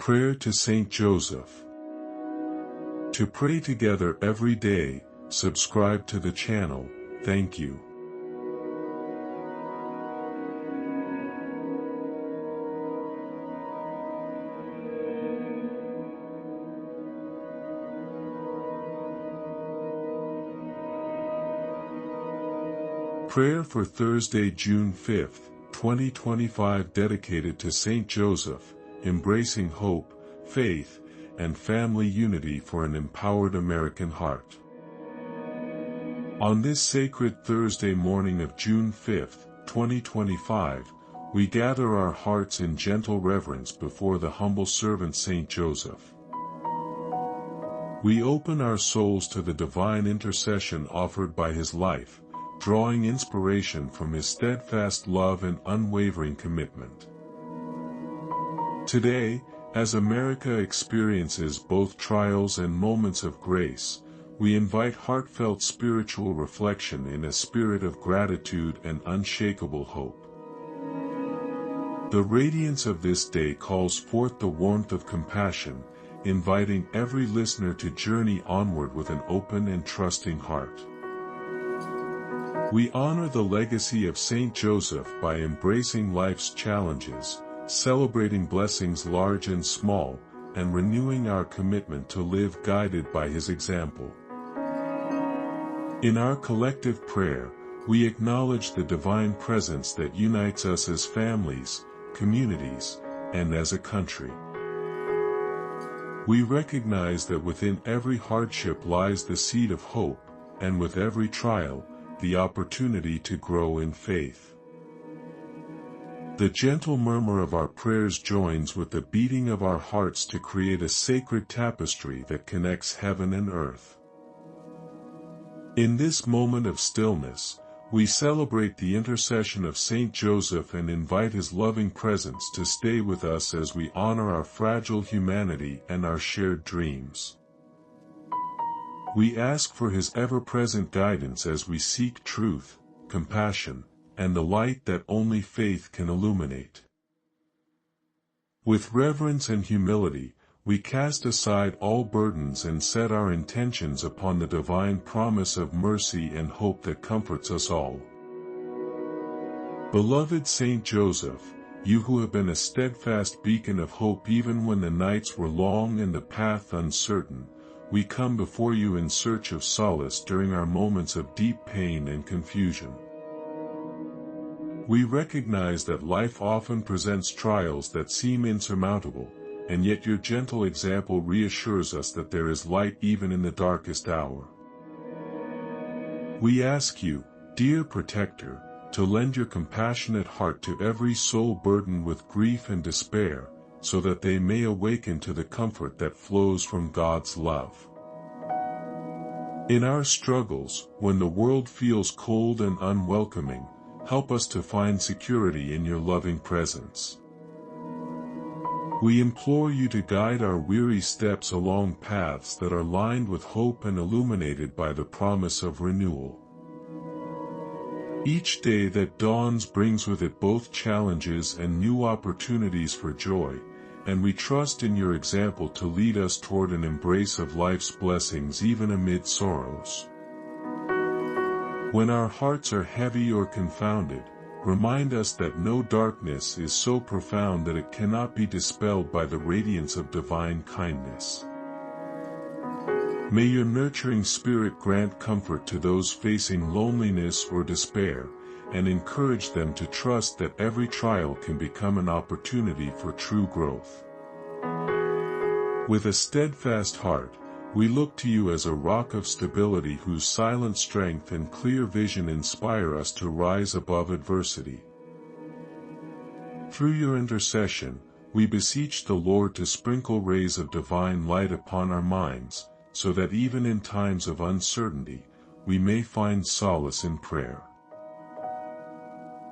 Prayer to Saint Joseph. To pray together every day, subscribe to the channel. Thank you. Prayer for Thursday, June 5, 2025, dedicated to Saint Joseph, embracing hope, faith, and family unity for an empowered American heart. On this sacred Thursday morning of June 5, 2025, we gather our hearts in gentle reverence before the humble servant Saint Joseph. We open our souls to the divine intercession offered by his life, drawing inspiration from his steadfast love and unwavering commitment. Today, as America experiences both trials and moments of grace, we invite heartfelt spiritual reflection in a spirit of gratitude and unshakable hope. The radiance of this day calls forth the warmth of compassion, inviting every listener to journey onward with an open and trusting heart. We honor the legacy of Saint Joseph by embracing life's challenges, celebrating blessings large and small, and renewing our commitment to live guided by his example. In our collective prayer, we acknowledge the divine presence that unites us as families, communities, and as a country. We recognize that within every hardship lies the seed of hope, and with every trial, the opportunity to grow in faith. The gentle murmur of our prayers joins with the beating of our hearts to create a sacred tapestry that connects heaven and earth. In this moment of stillness, we celebrate the intercession of Saint Joseph and invite his loving presence to stay with us as we honor our fragile humanity and our shared dreams. We ask for his ever-present guidance as we seek truth, compassion, and the light that only faith can illuminate. With reverence and humility, we cast aside all burdens and set our intentions upon the divine promise of mercy and hope that comforts us all. Beloved Saint Joseph, you who have been a steadfast beacon of hope even when the nights were long and the path uncertain, we come before you in search of solace during our moments of deep pain and confusion. We recognize that life often presents trials that seem insurmountable, and yet your gentle example reassures us that there is light even in the darkest hour. We ask you, dear protector, to lend your compassionate heart to every soul burdened with grief and despair, so that they may awaken to the comfort that flows from God's love. In our struggles, when the world feels cold and unwelcoming, help us to find security in your loving presence. We implore you to guide our weary steps along paths that are lined with hope and illuminated by the promise of renewal. Each day that dawns brings with it both challenges and new opportunities for joy, and we trust in your example to lead us toward an embrace of life's blessings even amid sorrows. When our hearts are heavy or confounded, remind us that no darkness is so profound that it cannot be dispelled by the radiance of divine kindness. May your nurturing spirit grant comfort to those facing loneliness or despair, and encourage them to trust that every trial can become an opportunity for true growth. With a steadfast heart, we look to you as a rock of stability whose silent strength and clear vision inspire us to rise above adversity. Through your intercession, we beseech the Lord to sprinkle rays of divine light upon our minds, so that even in times of uncertainty, we may find solace in prayer.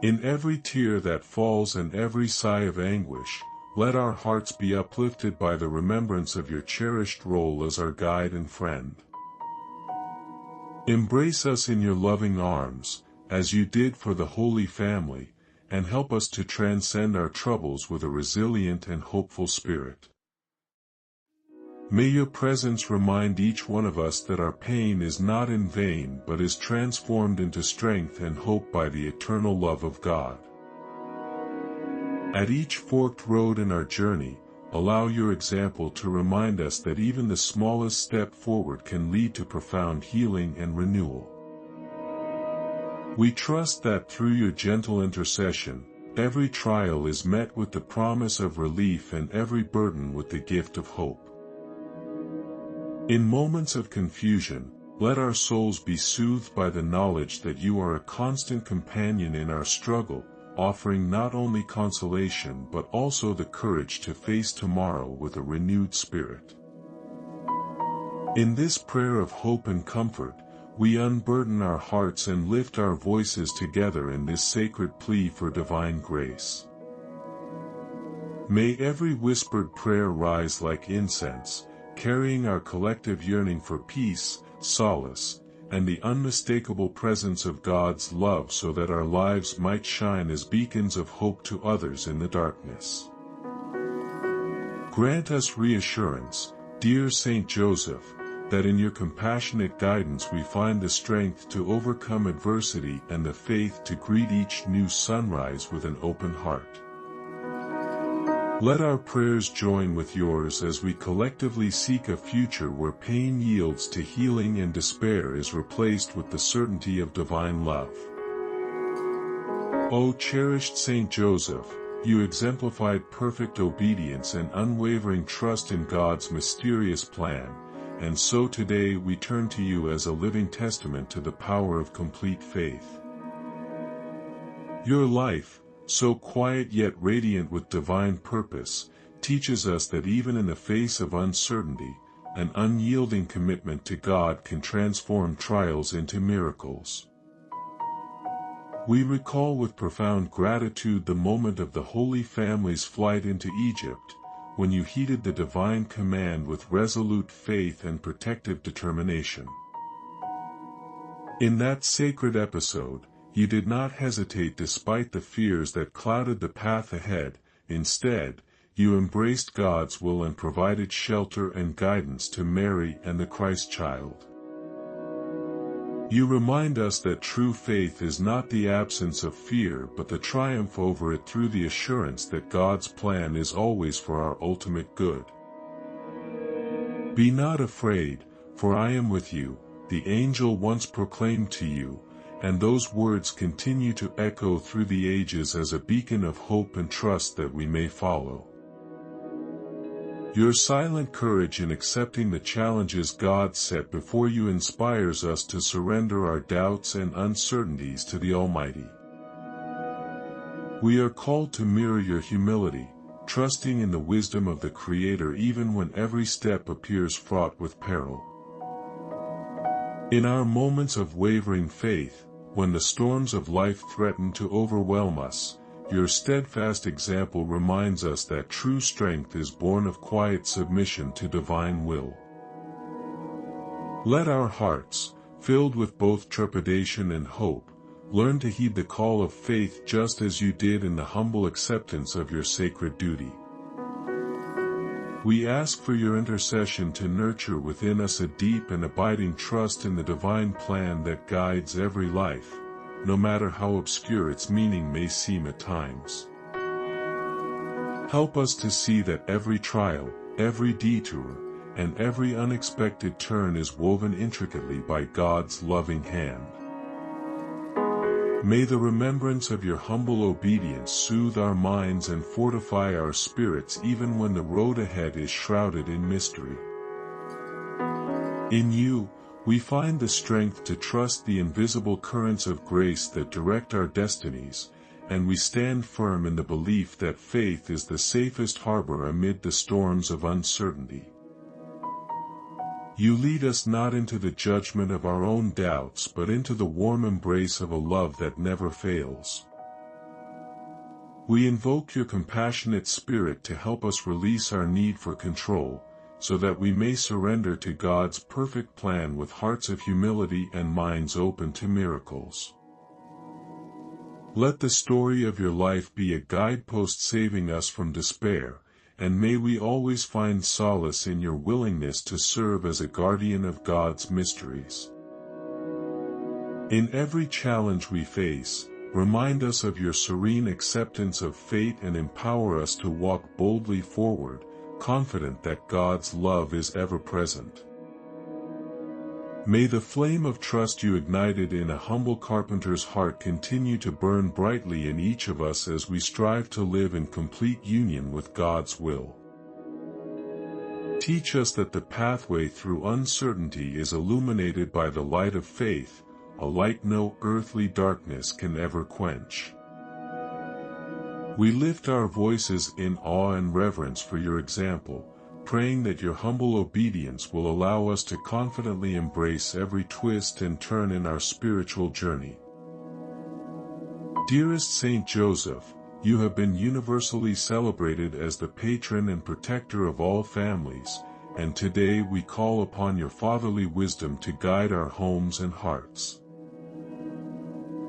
In every tear that falls and every sigh of anguish, let our hearts be uplifted by the remembrance of your cherished role as our guide and friend. Embrace us in your loving arms, as you did for the Holy Family, and help us to transcend our troubles with a resilient and hopeful spirit. May your presence remind each one of us that our pain is not in vain but is transformed into strength and hope by the eternal love of God. At each forked road in our journey, allow your example to remind us that even the smallest step forward can lead to profound healing and renewal. We trust that through your gentle intercession, every trial is met with the promise of relief and every burden with the gift of hope. In moments of confusion, let our souls be soothed by the knowledge that you are a constant companion in our struggle, offering not only consolation but also the courage to face tomorrow with a renewed spirit. In this prayer of hope and comfort, we unburden our hearts and lift our voices together in this sacred plea for divine grace. May every whispered prayer rise like incense, carrying our collective yearning for peace, solace, and the unmistakable presence of God's love so that our lives might shine as beacons of hope to others in the darkness. Grant us reassurance, dear Saint Joseph, that in your compassionate guidance we find the strength to overcome adversity and the faith to greet each new sunrise with an open heart. Let our prayers join with yours as we collectively seek a future where pain yields to healing and despair is replaced with the certainty of divine love. O cherished Saint Joseph, you exemplified perfect obedience and unwavering trust in God's mysterious plan, and so today we turn to you as a living testament to the power of complete faith. Your life, so quiet yet radiant with divine purpose, teaches us that even in the face of uncertainty, an unyielding commitment to God can transform trials into miracles. We recall with profound gratitude the moment of the Holy Family's flight into Egypt, when you heeded the divine command with resolute faith and protective determination. In that sacred episode, you did not hesitate despite the fears that clouded the path ahead. Instead, you embraced God's will and provided shelter and guidance to Mary and the Christ child. You remind us that true faith is not the absence of fear but the triumph over it through the assurance that God's plan is always for our ultimate good. Be not afraid, for I am with you, the angel once proclaimed to you, and those words continue to echo through the ages as a beacon of hope and trust that we may follow. Your silent courage in accepting the challenges God set before you inspires us to surrender our doubts and uncertainties to the Almighty. We are called to mirror your humility, trusting in the wisdom of the Creator even when every step appears fraught with peril. In our moments of wavering faith, when the storms of life threaten to overwhelm us, your steadfast example reminds us that true strength is born of quiet submission to divine will. Let our hearts, filled with both trepidation and hope, learn to heed the call of faith just as you did in the humble acceptance of your sacred duty. We ask for your intercession to nurture within us a deep and abiding trust in the divine plan that guides every life, no matter how obscure its meaning may seem at times. Help us to see that every trial, every detour, and every unexpected turn is woven intricately by God's loving hand. May the remembrance of your humble obedience soothe our minds and fortify our spirits even when the road ahead is shrouded in mystery. In you, we find the strength to trust the invisible currents of grace that direct our destinies, and we stand firm in the belief that faith is the safest harbor amid the storms of uncertainty. You lead us not into the judgment of our own doubts but into the warm embrace of a love that never fails. We invoke your compassionate spirit to help us release our need for control, so that we may surrender to God's perfect plan with hearts of humility and minds open to miracles. Let the story of your life be a guidepost saving us from despair, and may we always find solace in your willingness to serve as a guardian of God's mysteries. In every challenge we face, remind us of your serene acceptance of fate and empower us to walk boldly forward, confident that God's love is ever present. May the flame of trust you ignited in a humble carpenter's heart continue to burn brightly in each of us as we strive to live in complete union with God's will. Teach us that the pathway through uncertainty is illuminated by the light of faith, a light no earthly darkness can ever quench. We lift our voices in awe and reverence for your example, praying that your humble obedience will allow us to confidently embrace every twist and turn in our spiritual journey. Dearest Saint Joseph, you have been universally celebrated as the patron and protector of all families, and today we call upon your fatherly wisdom to guide our homes and hearts.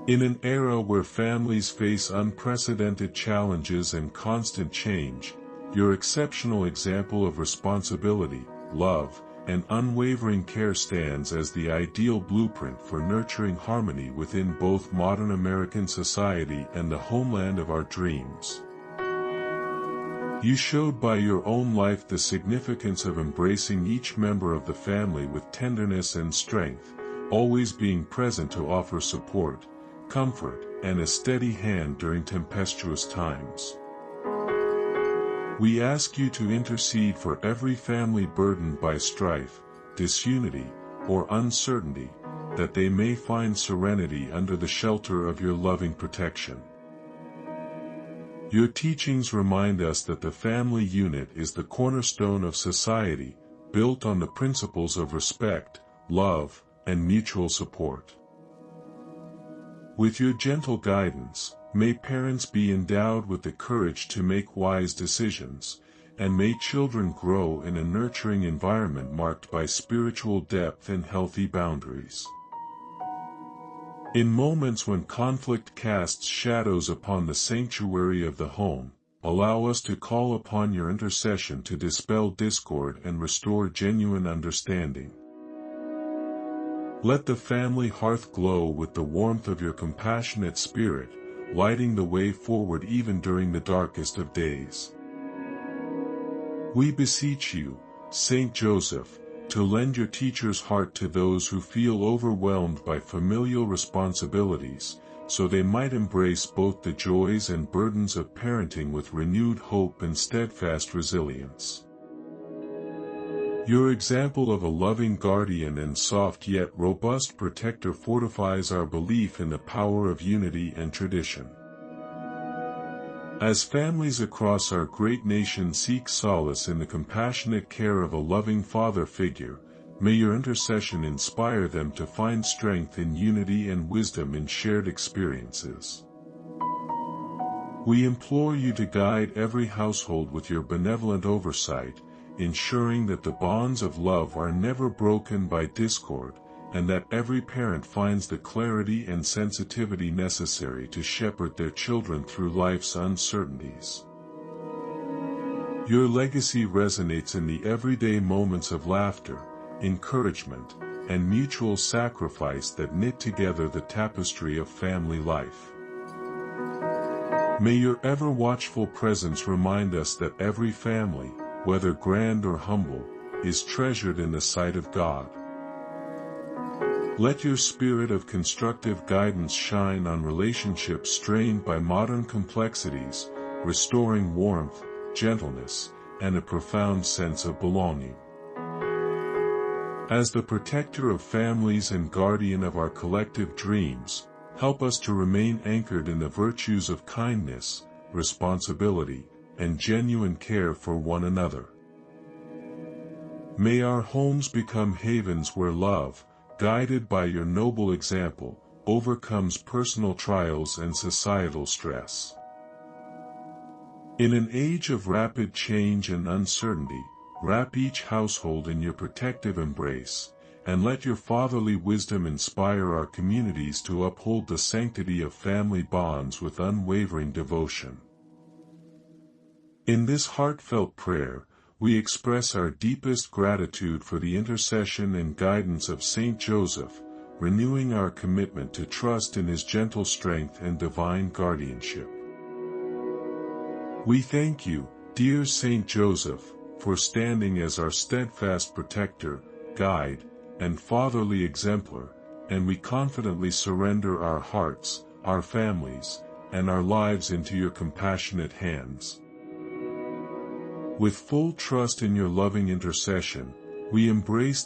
In an era where families face unprecedented challenges and constant change, your exceptional example of responsibility, love, and unwavering care stands as the ideal blueprint for nurturing harmony within both modern American society and the homeland of our dreams. You showed by your own life the significance of embracing each member of the family with tenderness and strength, always being present to offer support, comfort, and a steady hand during tempestuous times. We ask you to intercede for every family burdened by strife, disunity, or uncertainty, that they may find serenity under the shelter of your loving protection. Your teachings remind us that the family unit is the cornerstone of society, built on the principles of respect, love, and mutual support. With your gentle guidance, may parents be endowed with the courage to make wise decisions, and may children grow in a nurturing environment marked by spiritual depth and healthy boundaries. In moments when conflict casts shadows upon the sanctuary of the home, allow us to call upon your intercession to dispel discord and restore genuine understanding. Let the family hearth glow with the warmth of your compassionate spirit, lighting the way forward even during the darkest of days. We beseech you, Saint Joseph, to lend your teacher's heart to those who feel overwhelmed by familial responsibilities, so they might embrace both the joys and burdens of parenting with renewed hope and steadfast resilience. Your example of a loving guardian and soft yet robust protector fortifies our belief in the power of unity and tradition. As families across our great nation seek solace in the compassionate care of a loving father figure, may your intercession inspire them to find strength in unity and wisdom in shared experiences. We implore you to guide every household with your benevolent oversight, ensuring that the bonds of love are never broken by discord, and that every parent finds the clarity and sensitivity necessary to shepherd their children through life's uncertainties. Your legacy resonates in the everyday moments of laughter, encouragement, and mutual sacrifice that knit together the tapestry of family life. May your ever-watchful presence remind us that every family, whether grand or humble, is treasured in the sight of God. Let your spirit of constructive guidance shine on relationships strained by modern complexities, restoring warmth, gentleness, and a profound sense of belonging. As the protector of families and guardian of our collective dreams, help us to remain anchored in the virtues of kindness, responsibility, and genuine care for one another. May our homes become havens where love, guided by your noble example, overcomes personal trials and societal stress. In an age of rapid change and uncertainty, wrap each household in your protective embrace, and let your fatherly wisdom inspire our communities to uphold the sanctity of family bonds with unwavering devotion. In this heartfelt prayer, we express our deepest gratitude for the intercession and guidance of Saint Joseph, renewing our commitment to trust in his gentle strength and divine guardianship. We thank you, dear Saint Joseph, for standing as our steadfast protector, guide, and fatherly exemplar, and we confidently surrender our hearts, our families, and our lives into your compassionate hands. With full trust in your loving intercession, we embrace